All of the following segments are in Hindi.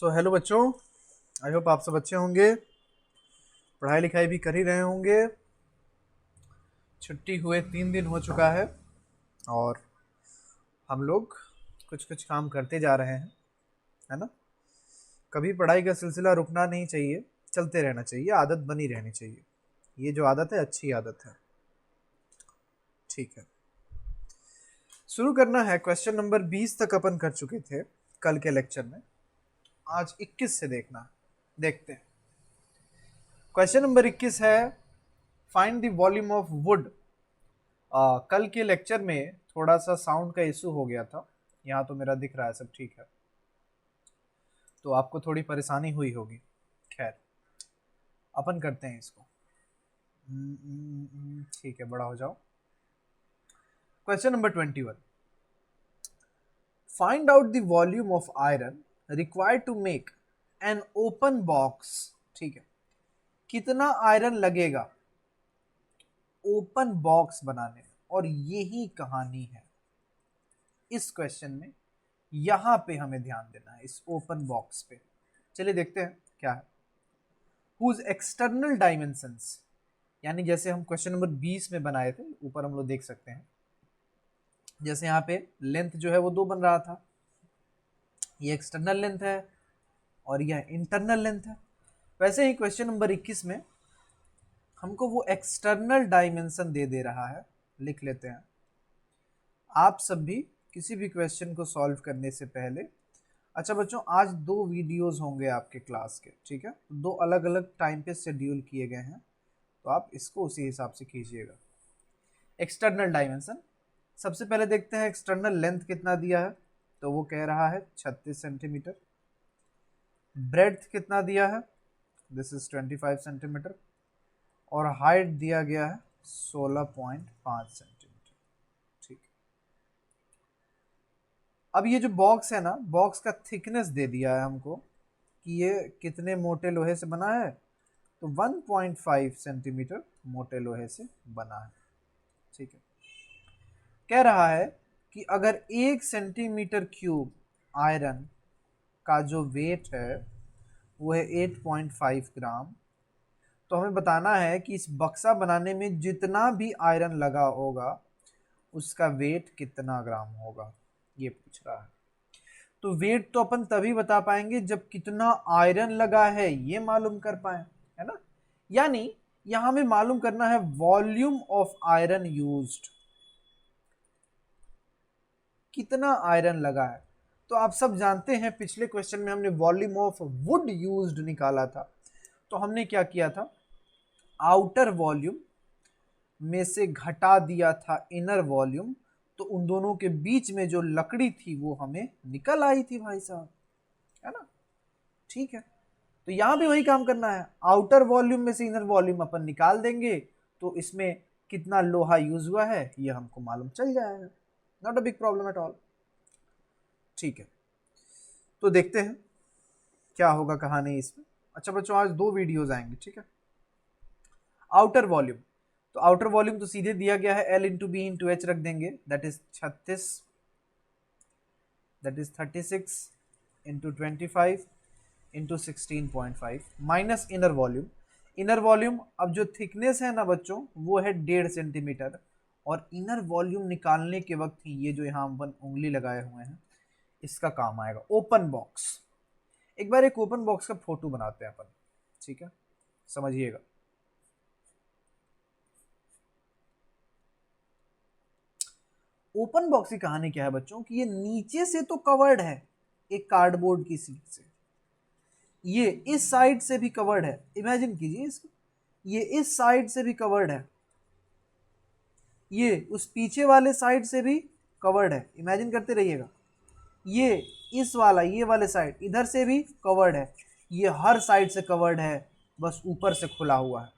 हेलो बच्चों। आई होप आप सब अच्छे होंगे, पढ़ाई लिखाई भी कर ही रहे होंगे। छुट्टी हुए 3 दिन हो चुका है और हम लोग कुछ कुछ काम करते जा रहे हैं, है ना। कभी पढ़ाई का सिलसिला रुकना नहीं चाहिए, चलते रहना चाहिए, आदत बनी रहनी चाहिए। ये जो आदत है अच्छी आदत है। ठीक है, शुरू करना है। क्वेश्चन नंबर 20 तक अपन कर चुके थे कल के लेक्चर में। आज 21 से देखते हैं। क्वेश्चन नंबर 21 है, find the volume of would. कल के लेक्चर में थोड़ा सा साउंड का इशू हो गया था। यहाँ तो मेरा दिख रहा है सब ठीक है, तो आपको थोड़ी परेशानी हुई होगी। खैर, अपन करते हैं इसको। ठीक है, बड़ा हो जाओ। Question number 21, find out the volume of iron required to make an open box. ठीक है, कितना आयरन लगेगा ओपन बॉक्स बनाने में, और यही कहानी है इस क्वेश्चन में। यहां पे हमें ध्यान देना है, इस ओपन बॉक्स पे। चलिए देखते हैं क्या है। हुज एक्सटर्नल डायमेंशंस, यानी जैसे हम क्वेश्चन नंबर 20 में बनाए थे, ऊपर हम लोग देख सकते हैं। जैसे यहाँ पे लेंथ जो है वो 2 बन रहा था, ये एक्सटर्नल लेंथ है और यह इंटरनल लेंथ है। वैसे ही क्वेश्चन नंबर 21 में हमको वो एक्सटर्नल डायमेंशन दे रहा है। लिख लेते हैं। आप सब भी किसी भी क्वेश्चन को सॉल्व करने से पहले, अच्छा बच्चों, आज 2 वीडियोस होंगे आपके क्लास के, ठीक है। 2 अलग अलग टाइम पे शेड्यूल किए गए हैं, तो आप इसको उसी हिसाब से कीजिएगा। एक्सटर्नल डायमेंशन, सबसे पहले देखते हैं एक्सटर्नल लेंथ कितना दिया है। तो वो कह रहा है 36 सेंटीमीटर। ब्रेड्थ कितना दिया है, दिस इज 25 सेंटीमीटर। और हाइट दिया गया है 16.5 सेंटीमीटर। ठीक, अब ये जो बॉक्स है ना, बॉक्स का थिकनेस दे दिया है हमको कि ये कितने मोटे लोहे से बना है। तो 1.5 सेंटीमीटर मोटे लोहे से बना है। ठीक है, कह रहा है कि अगर 1 सेंटीमीटर क्यूब आयरन का जो वेट है वो है 8.5 ग्राम, तो हमें बताना है कि इस बक्सा बनाने में जितना भी आयरन लगा होगा उसका वेट कितना ग्राम होगा, ये पूछ रहा है। तो वेट तो अपन तभी बता पाएंगे जब कितना आयरन लगा है ये मालूम कर पाए, है ना। यानी यहां हमें मालूम करना है वॉल्यूम ऑफ आयरन यूज्ड, कितना आयरन लगा है। तो आप सब जानते हैं पिछले क्वेश्चन में हमने वॉल्यूम ऑफ वुड यूज्ड निकाला था। तो हमने क्या किया था, आउटर वॉल्यूम में से घटा दिया था इनर वॉल्यूम, तो उन दोनों के बीच में जो लकड़ी थी वो हमें निकल आई थी भाई साहब, है ना। ठीक है, तो यहां भी वही काम करना है। आउटर वॉल्यूम में से इनर वॉल्यूम अपन निकाल देंगे, तो इसमें कितना लोहा यूज हुआ है ये हमको मालूम चल जाएगा। Not a big problem at all. ठीक है, तो देखते हैं क्या होगा कहानी इसमें। अच्छा बच्चों, आज 2 वीडियोस आएंगे, ठीक है। आउटर वॉल्यूम, तो आउटर वॉल्यूम तो सीधे दिया गया है, L into b into h रख देंगे, that is 36, that is 36 into 25 into 16.5 minus inner volume. Inner volume, अब जो थिकनेस है ना बच्चों वो है 1.5 सेंटीमीटर, और इनर वॉल्यूम निकालने के वक्त ही ये जो यहाँ अपन उंगली लगाए हुए हैं इसका काम आएगा। ओपन बॉक्स, एक बार एक ओपन बॉक्स का फोटो बनाते हैं अपन, ठीक है, समझिएगा। ओपन बॉक्स की कहानी क्या है बच्चों कि ये नीचे से तो कवर्ड है एक कार्डबोर्ड की शीट से, ये इस साइड से भी कवर्ड है, इमेजिन कीजिए इसको, ये इस साइड से भी कवर्ड है, ये उस पीछे वाले साइड से भी कवर्ड है, इमेजिन करते रहिएगा। ये इस वाला, ये वाले साइड इधर से भी कवर्ड है, ये हर साइड से कवर्ड है, बस ऊपर से खुला हुआ है।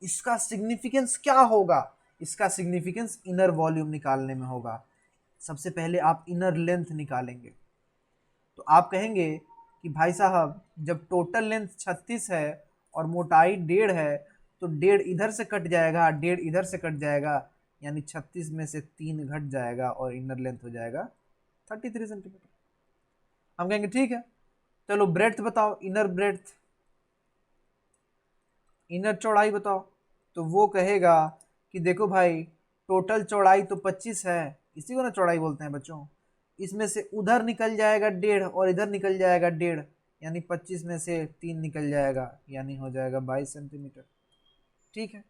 इसका सिग्निफिकेंस क्या होगा, इसका सिग्निफिकेंस इनर वॉल्यूम निकालने में होगा। सबसे पहले आप इनर लेंथ निकालेंगे, तो आप कहेंगे कि भाई साहब जब टोटल लेंथ 36 है और मोटाई 1.5 है, तो 1.5 इधर से कट जाएगा, 1.5 इधर से कट जाएगा, यानी 36 में से 3 घट जाएगा और इनर लेंथ हो जाएगा 33 सेंटीमीटर। हम कहेंगे ठीक है, चलो ब्रेड्थ बताओ, इनर ब्रेड्थ, इनर चौड़ाई बताओ। तो वो कहेगा कि देखो भाई टोटल चौड़ाई तो 25 है, इसी को ना चौड़ाई बोलते हैं बच्चों। इसमें से उधर निकल जाएगा 1.5 और इधर निकल जाएगा 1.5, यानी 25 में से 3 निकल जाएगा, यानी हो जाएगा 22 सेंटीमीटर। ठीक है,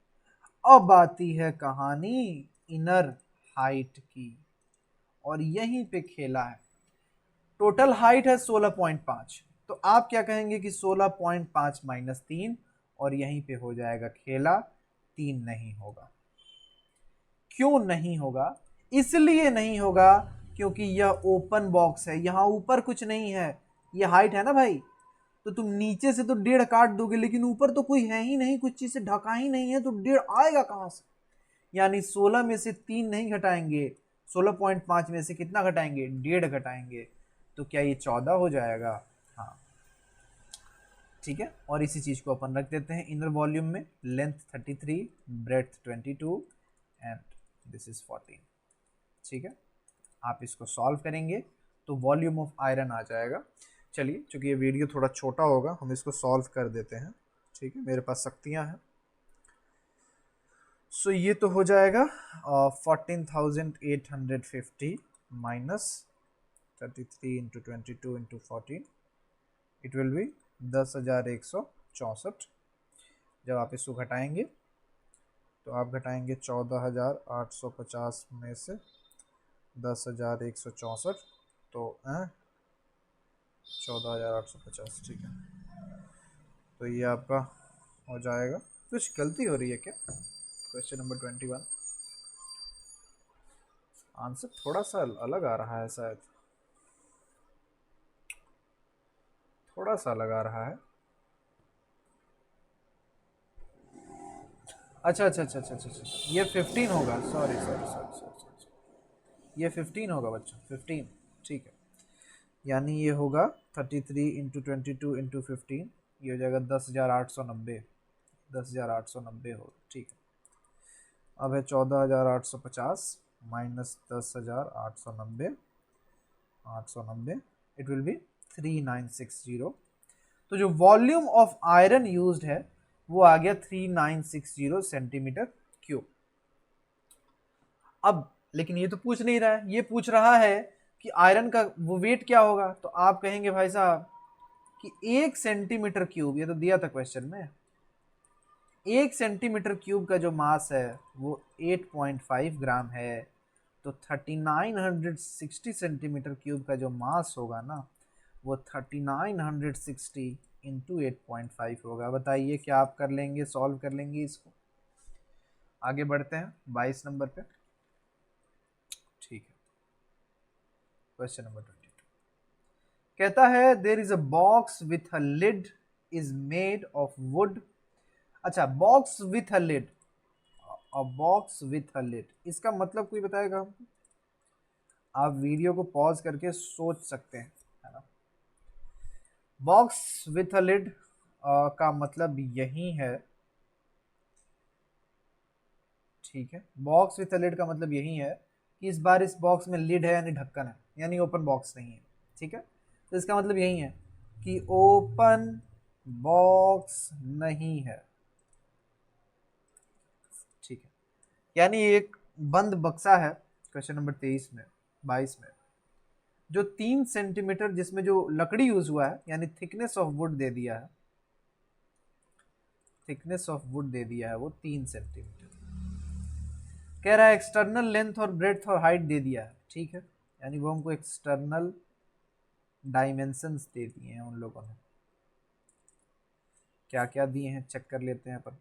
अब आती है कहानी इनर हाइट की, और यहीं पे खेला है। टोटल हाइट है 16.5, तो आप क्या कहेंगे कि 16.5 माइनस 3, और यहीं पे हो जाएगा खेला, 3 नहीं होगा। क्यों नहीं होगा? इसलिए नहीं होगा क्योंकि यह ओपन बॉक्स है, यहां ऊपर कुछ नहीं है, यह हाइट है ना भाई, तो तुम नीचे से तो 1.5 काट दोगे, लेकिन ऊपर तो कोई है ही नहीं, कुछ चीज से ढका ही नहीं है, तो 1.5 आएगा कहां से? यानी 16 में से 3 नहीं घटाएंगे, 16.5 में से कितना घटाएंगे? 1.5 घटाएंगे, तो क्या ये 14 हो जाएगा? हाँ ठीक है, और इसी चीज को अपन रख देते हैं इनर वॉल्यूम में, length 33, breadth 22 and this is 14। ठीक है, आप इसको सॉल्व करेंगे तो वॉल्यूम ऑफ आयरन आ जाएगा। चलिए, चूंकि ये वीडियो थोड़ा छोटा होगा, हम इसको सॉल्व कर देते हैं। ठीक है, मेरे पास शक्तियां हैं। सो ये तो हो जाएगा 14,850 minus 33 into 22 into 14, it will be 10,164। जब आप इसको घटाएंगे तो आप घटाएंगे 14,850 में से 10,164, तो 14,850। ठीक है, तो ये आपका हो जाएगा। कुछ गलती हो रही है क्या? क्वेश्चन नंबर 21 आंसर थोड़ा सा अलग आ रहा है, शायद थोड़ा सा अलग आ रहा है। अच्छा अच्छा अच्छा अच्छा अच्छा अच्छा, ये 15 होगा, सॉरी सॉरी सॉरी सॉरी, ये 15 होगा बच्चों, 15। ठीक है, यानी ये होगा 33 इंटू 22 इंटू 15, ये हो जाएगा 10,890, 10,890 हो। ठीक है, अब है 14,850 माइनस 10,890, 890, इट विल बी 3960। तो जो वॉल्यूम ऑफ आयरन यूज्ड है वो आ गया 3960 सेंटीमीटर क्यूब। अब लेकिन ये तो पूछ नहीं रहा है, ये पूछ रहा है कि आयरन का वो वेट क्या होगा। तो आप कहेंगे भाई साहब कि 1 सेंटीमीटर क्यूब, ये तो दिया था क्वेश्चन में, 1 सेंटीमीटर क्यूब का जो मास है वो 8.5 ग्राम है, तो 3960 सेंटीमीटर क्यूब का जो मास होगा ना वो 3960 इंटू 8.5 होगा। बताइए क्या आप कर लेंगे, सॉल्व कर लेंगे इसको? आगे बढ़ते हैं 22 नंबर पे। ठीक है, क्वेश्चन नंबर 22 कहता है there is a box with a lid is made of wood. अच्छा, box with a lid, a box with a lid, इसका मतलब कोई बताएगा हमको? आप वीडियो को पॉज करके सोच सकते हैं, है ना। बॉक्स विथ अ लिड का मतलब यही है। ठीक है, बॉक्स विथ अ लिड का मतलब यही है कि इस बार इस बॉक्स में लिड है, यानी ढक्कन है, यानी ओपन बॉक्स नहीं है। ठीक है, तो इसका मतलब यही है कि ओपन बॉक्स नहीं है। ठीक है, यानी एक बंद बक्सा है क्वेश्चन नंबर 23 में, 22 में, जो 3 सेंटीमीटर, जिसमें जो लकड़ी यूज हुआ है, यानी थिकनेस ऑफ वुड दे दिया है, थिकनेस ऑफ वुड दे दिया है वो 3 सेंटीमीटर। कह रहा है एक्सटर्नल लेंथ और ब्रेड्थ और हाइट दे दिया है। ठीक है, यानी वो हमको एक्सटर्नल डायमेंशंस दे दिए हैं उन लोगों ने। क्या क्या दिए हैं चेक कर लेते हैं अपन।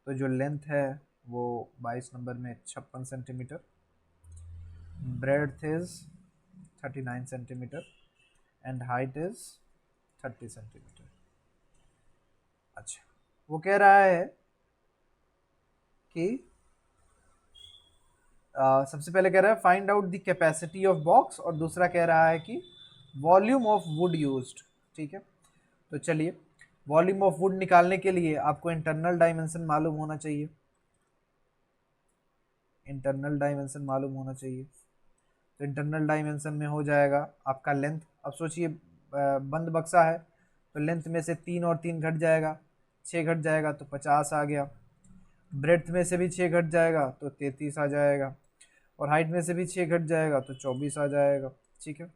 तो जो लेंथ है वो 22 नंबर में 56 centimetre, breadth is 39 centimetre and height is 30 centimetre. अच्छा, वो कह रहा है कि सबसे पहले कह रहा है find out the capacity of box, और दूसरा कह रहा है कि वॉल्यूम ऑफ वुड यूज्ड। ठीक है, तो चलिए, वॉल्यूम ऑफ वुड निकालने के लिए आपको इंटरनल डायमेंशन मालूम होना चाहिए, इंटरनल डायमेंशन मालूम होना चाहिए। तो इंटरनल डायमेंशन में हो जाएगा आपका लेंथ। अब सोचिए बंद बक्सा है तो लेंथ में से 3 और 3 घट जाएगा, 6 घट जाएगा तो 50 आ गया। ब्रेड्थ में से भी 6 घट जाएगा तो 33 आ जाएगा, और हाइट में से भी 6 घट जाएगा तो 24 आ जाएगा। ठीक है,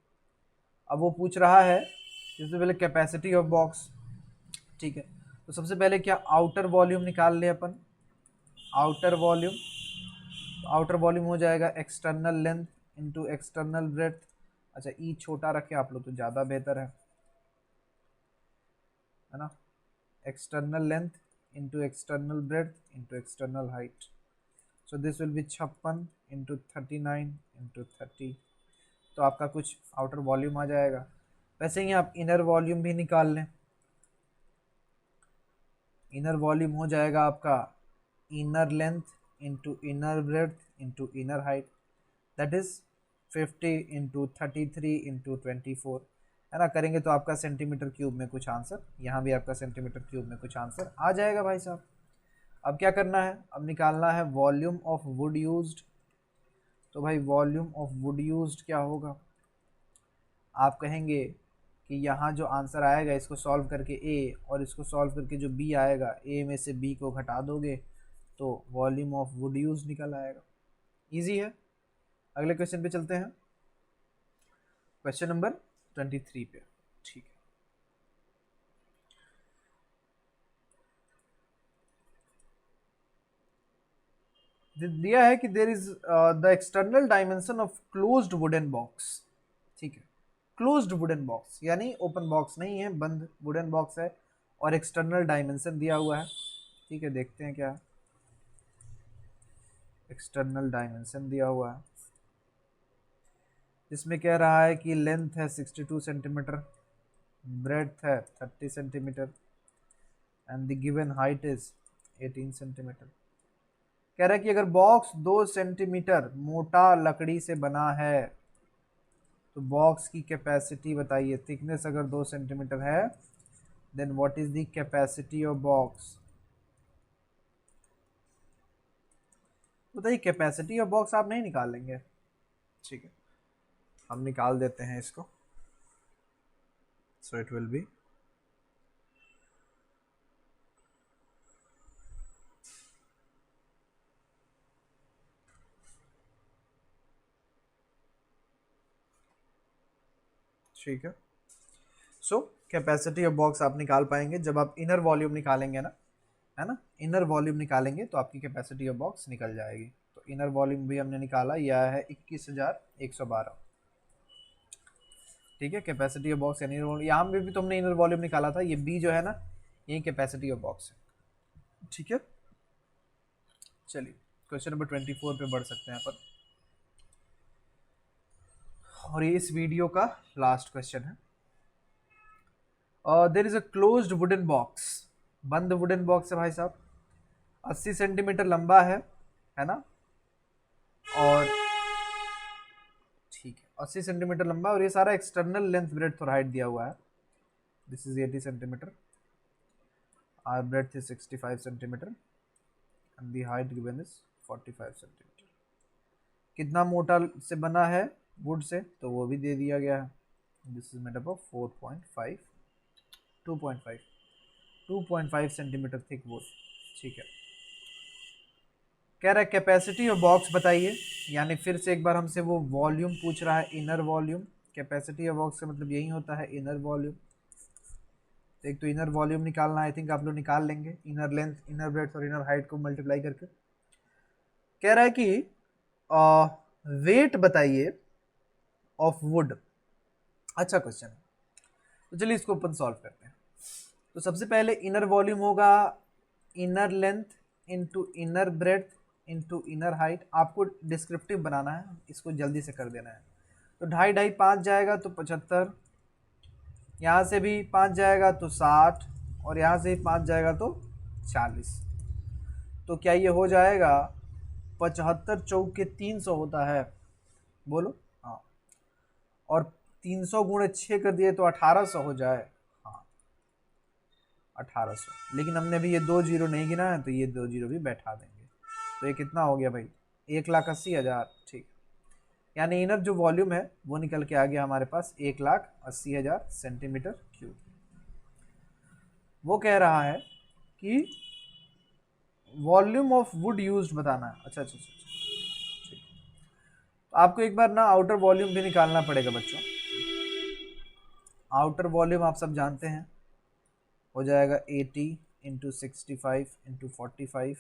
अब वो पूछ रहा है सबसे पहले कैपेसिटी ऑफ बॉक्स। ठीक है, तो सबसे पहले क्या आउटर वॉल्यूम निकाल ले अपन। आउटर वॉल्यूम, आउटर वॉल्यूम हो जाएगा external length into external breadth. अच्छा, ई छोटा रखे आप लोग तो ज़्यादा बेहतर है ना। External length into external breadth into external height. So this will be 56 into 39 into 30। तो आपका कुछ आउटर वॉल्यूम आ जाएगा। वैसे ही आप इनर वॉल्यूम भी निकाल लें। इनर वॉल्यूम हो जाएगा आपका inner length into inner breadth into inner height, that is 50 into 33 into 24, है ना। करेंगे तो आपका सेंटीमीटर क्यूब में कुछ आंसर, यहाँ भी आपका सेंटीमीटर क्यूब में कुछ आंसर आ जाएगा भाई साहब। अब क्या करना है, अब निकालना है वॉल्यूम ऑफ वुड यूज्ड। तो भाई वॉल्यूम ऑफ वुड यूज्ड क्या होगा, आप कहेंगे कि यहाँ जो आंसर आएगा इसको सॉल्व करके ए और इसको सॉल्व करके जो बी आएगा, ए में से बी को घटा दोगे तो वॉल्यूम ऑफ वुड यूज निकल आएगा। इजी है। अगले क्वेश्चन पे चलते हैं, क्वेश्चन नंबर 23 पे। ठीक है, दिया है कि there is the external dimension of closed wooden box. ठीक है, क्लोज्ड वुडन बॉक्स यानी ओपन बॉक्स नहीं है, बंद वुडन बॉक्स है, और एक्सटर्नल डायमेंशन दिया हुआ है। ठीक है, देखते हैं क्या एक्सटर्नल डायमेंशन दिया हुआ है, जिसमें कह रहा है कि लेंथ है 62 सेंटीमीटर, ब्रेड्थ है 30 centimetre and the given height is 18 centimetre. कह रहा है कि अगर बॉक्स 2 सेंटीमीटर मोटा लकड़ी से बना है तो बॉक्स की कैपेसिटी बताइए। थिकनेस अगर 2 सेंटीमीटर है then what is the capacity of box. बताइए, कैपेसिटी ऑफ बॉक्स आप नहीं निकालेंगे। ठीक है, हम निकाल देते हैं इसको। सो इट विल बी ठीक है। सो कैपेसिटी ऑफ बॉक्स आप निकाल पाएंगे जब आप इनर वॉल्यूम निकालेंगे ना, है ना। इनर वॉल्यूम निकालेंगे तो आपकी कैपेसिटी ऑफ बॉक्स निकल जाएगी। तो इनर वॉल्यूम भी हमने निकाला, यह है 21,112। ठीक है, कैपेसिटी ऑफ बॉक्स यानी यहाँ पे भी तुमने इनर वॉल्यूम निकाला था, ये बी जो है ना यही कैपेसिटी ऑफ बॉक्स है। ठीक है, चलिए क्वेश्चन नंबर 24 पे बढ़ सकते हैं अपन, और ये इस वीडियो का लास्ट क्वेश्चन है। There is a closed wooden box, बंद वुडन बॉक्स है भाई साहब, 80 सेंटीमीटर लंबा है ना, और ठीक है 80 सेंटीमीटर लंबा, और ये सारा एक्सटर्नल लेंथ ब्रेड्थ और हाइट दिया हुआ है। This is 80 centimetre, are breadth is 65 centimetre and the height given is 45 centimetre. कितना मोटा से बना है वुड से, तो वो भी दे दिया गया है। This is made up of 4.5 2.5 centimetre thick would. ठीक है, कह रहा है कैपेसिटी ऑफ बॉक्स बताइए, यानी फिर से एक बार हमसे वो वॉल्यूम पूछ रहा है, inner volume. Capacity of box का मतलब यही होता है इनर वॉल्यूम। एक तो इनर वॉल्यूम निकालना, आई थिंक आप लोग निकाल लेंगे, इनर लेंथ, इनर ब्रेड्थ और इनर हाइट को मल्टीप्लाई करके। कह रहा है कि वेट बताइए ऑफ वुड। अच्छा क्वेश्चन है, तो चलिए इसको अपन सॉल्व करते हैं। तो सबसे पहले इनर वॉल्यूम होगा inner length into inner breadth into inner height. आपको डिस्क्रिप्टिव बनाना है, इसको जल्दी से कर देना है। तो 2.5 5 जाएगा तो 75, यहाँ से भी 5 जाएगा तो 60, और यहाँ से भी 5 जाएगा तो 40। तो क्या ये हो जाएगा 75 चौक के 300 होता है, बोलो हाँ, और 300 गुणे 6 कर दिए तो 1800 हो जाए। हाँ 1800, लेकिन हमने अभी ये 2 जीरो नहीं गिना है तो ये 2 जीरो भी बैठा देंगे। तो ये कितना हो गया भाई, 1,80,000। ठीक, यानी इनर जो वॉल्यूम है वो निकल के आ गया हमारे पास 1,80,000 सेंटीमीटर क्यूब। वो कह रहा है कि वॉल्यूम ऑफ वुड यूज्ड बताना है। अच्छा अच्छा अच्छा, ठीक। तो आपको एक बार ना आउटर वॉल्यूम भी निकालना पड़ेगा बच्चों। आउटर वॉल्यूम आप सब जानते हैं, हो जाएगा 80 इंटू 65 इंटू 45।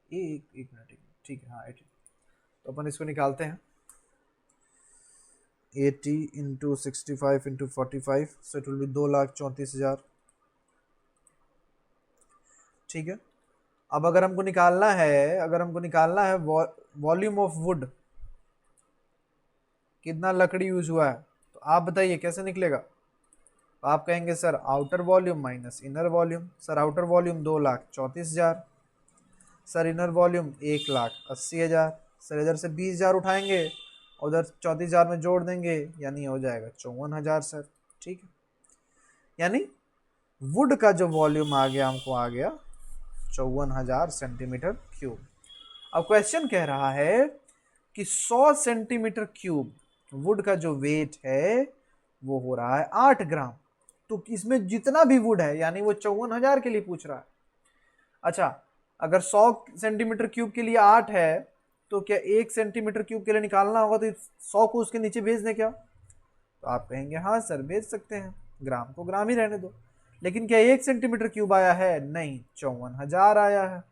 एक मिनट, ठीक है, हाँ 80। तो अपन इसको निकालते हैं, 80 into 65 into 45, so it will be 2,34,000। ठीक है। अब अगर हमको निकालना है वॉल्यूम ऑफ वुड, कितना लकड़ी यूज हुआ है, तो आप बताइए कैसे निकलेगा। तो आप कहेंगे sir outer volume minus inner volume. Sir outer volume 2,34,000, sir inner volume 1,80,000। Sir इधर से 20,000 उठाएंगे, उधर 34,000 में जोड़ देंगे, यानी हो जाएगा 54,000 सर। ठीक है, यानी वुड का जो वॉल्यूम आ गया हमको आ गया 54,000 सेंटीमीटर क्यूब। अब क्वेश्चन कह रहा है कि 100 सेंटीमीटर क्यूब वुड का जो वेट है वो हो रहा है 8 ग्राम। तो इसमें जितना भी वुड है, यानी वो 54,000 के लिए पूछ रहा है। अच्छा, अगर 100 सेंटीमीटर क्यूब के लिए 8 है, तो क्या 1 सेंटीमीटर क्यूब के लिए निकालना होगा तो 100 को उसके नीचे भेज दें क्या? तो आप कहेंगे हाँ सर भेज सकते हैं, ग्राम को ग्राम ही रहने दो। लेकिन क्या 1 सेंटीमीटर क्यूब आया है? नहीं, 54,000 आया है।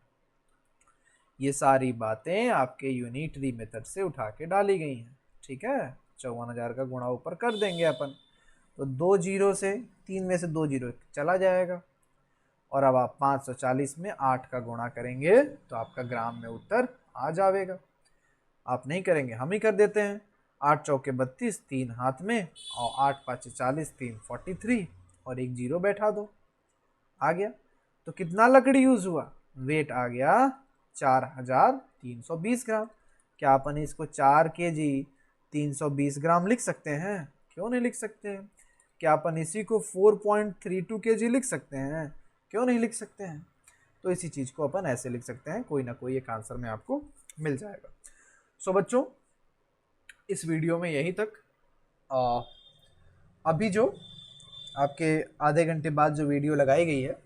ये सारी बातें आपके यूनिटरी मेथड से उठा के डाली गई हैं। ठीक है, 54,000 का गुणा ऊपर कर देंगे अपन, तो 2 जीरो से 3 में से 2 जीरो चला जाएगा, और अब आप 540 में 8 का गुणा करेंगे तो आपका ग्राम में उत्तर आ जाएगा। आप नहीं करेंगे, हम ही कर देते हैं। 8 चौके 32, 3 हाथ में, और 8 पाँच 40, 3 43, और एक जीरो बैठा दो, आ गया। तो कितना लकड़ी यूज हुआ? वेट आ गया 4,320 ग्राम। क्या अपन इसको 4 kg 320 ग्राम लिख सकते हैं? क्यों नहीं लिख सकते हैं। क्या अपन इसी को 4.32 kg लिख सकते हैं? क्यों नहीं लिख सकते हैं। तो इसी चीज को अपन ऐसे लिख सकते हैं, कोई ना कोई एक आंसर में आपको मिल जाएगा। सो बच्चों, इस वीडियो में यही तक। अभी जो आपके आधे घंटे बाद जो वीडियो लगाई गई है,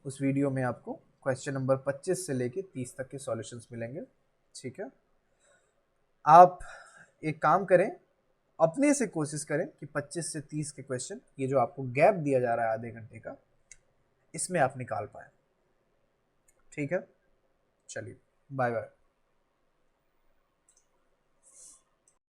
उस वीडियो में आपको क्वेश्चन नंबर 25 से लेके 30 तक के सॉल्यूशंस मिलेंगे। ठीक है, आप एक काम करें, अपने से कोशिश करें कि 25 से 30 के क्वेश्चन, ये जो आपको गैप दिया जा रहा है आधे घंटे का, इसमें आप निकाल पाए। ठीक है, चलिए बाय बाय।